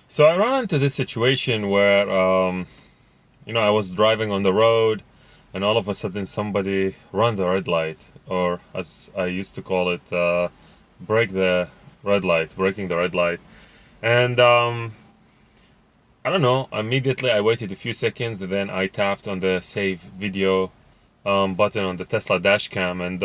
So I ran into this situation where, I was driving on the road, and all of a sudden somebody ran the red light, or as I used to call it, break the breaking the red light. And I don't know. Immediately, I waited a few seconds, and then I tapped on the save video button on the Tesla dash cam, and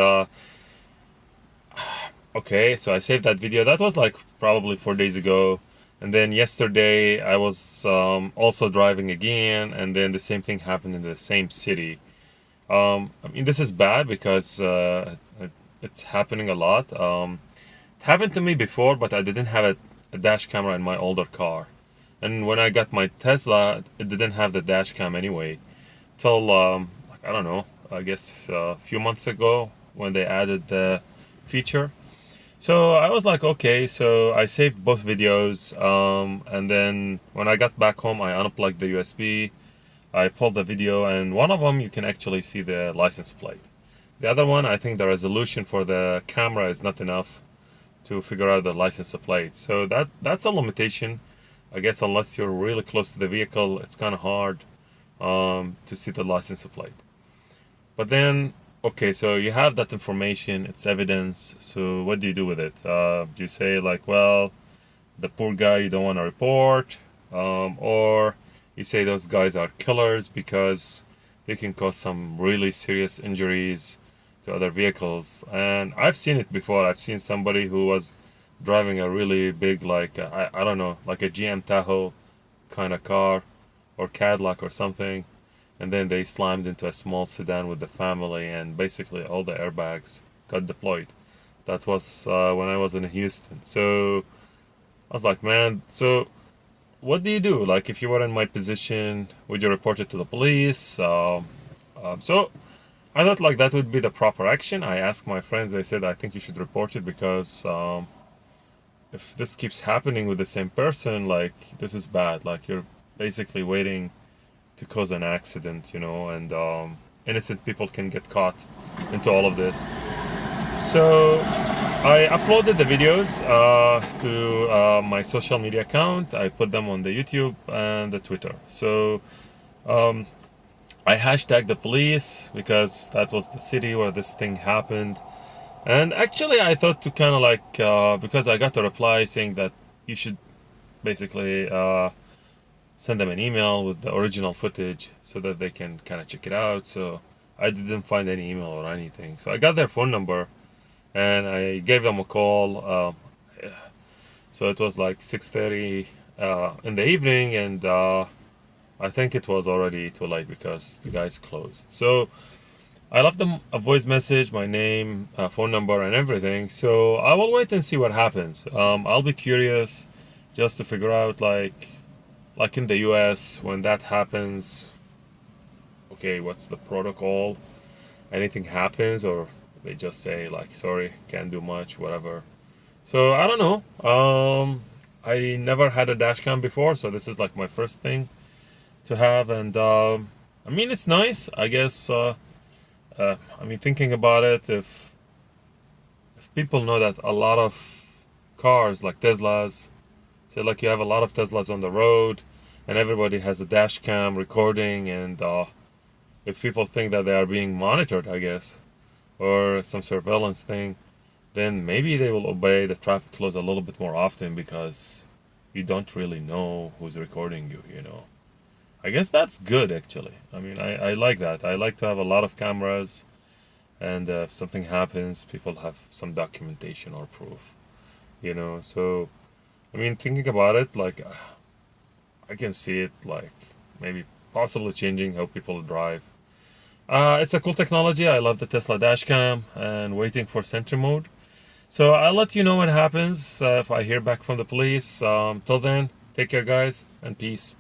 okay, so I saved that video. That was like probably 4 days ago. And then yesterday I was also driving again, and then the same thing happened in the same city. I mean, this is bad because it's happening a lot. It happened to me before, but I didn't have a dash camera in my older car. And when I got my Tesla, it didn't have the dash cam anyway. Till, like, I don't know, I guess a few months ago when they added the feature. So I was like, okay, so I saved both videos, and then when I got back home, I unplugged the USB, I pulled the video, and one of them you can actually see the license plate. The other one, I think the resolution for the camera is not enough to figure out the license plate. So that's a limitation. I guess unless you're really close to the vehicle, it's kind of hard to see the license plate. But then, okay, so you have that information, it's evidence. So what do you do with it? Do you say like, well, the poor guy you don't want to report, or you say those guys are killers because they can cause some really serious injuries to other vehicles. And I've seen it before. I've seen somebody who was driving a really big, like I don't know, like a GM Tahoe kind of car or Cadillac or something, and then they slammed into a small sedan with the family, and basically all the airbags got deployed. That was when I was in Houston. So I was like, man, so what do you do? Like, if you were in my position, would you report it to the police? So I thought like that would be the proper action. I asked my friends, they said, I think you should report it because if this keeps happening with the same person, like, this is bad. Like, you're basically waiting to cause an accident, and innocent people can get caught into all of this. So I uploaded the videos to my social media account. I put them on the YouTube and the Twitter. So um, I hashtagged the police because that was the city where this thing happened. And actually, I thought to kind of like, because I got a reply saying that you should basically send them an email with the original footage so that they can kind of check it out. So I didn't find any email or anything. So I got their phone number and I gave them a call. So it was like 6:30 in the evening, and I think it was already too late because the guys closed. So I left them a voice message, my name, phone number, and everything. So I will wait and see what happens. I'll be curious just to figure out like in the US when that happens. Okay, what's the protocol? Anything happens, or they just say like, sorry, can't do much, whatever. So I don't know. I never had a dash cam before, so this is like my first thing to have, and I mean it's nice, I guess. I mean, thinking about it, if people know that a lot of cars like Teslas, say like you have a lot of Teslas on the road, and everybody has a dash cam recording, and if people think that they are being monitored, I guess, or some surveillance thing, then maybe they will obey the traffic laws a little bit more often because you don't really know who's recording you. I guess that's good actually. I mean, I like that. I like to have a lot of cameras, and if something happens, people have some documentation or proof. So, I mean, thinking about it, like, I can see it like maybe possibly changing how people drive. It's a cool technology. I love the Tesla dashcam and waiting for sentry mode. So I'll let you know what happens if I hear back from the police. Till then, take care, guys, and peace.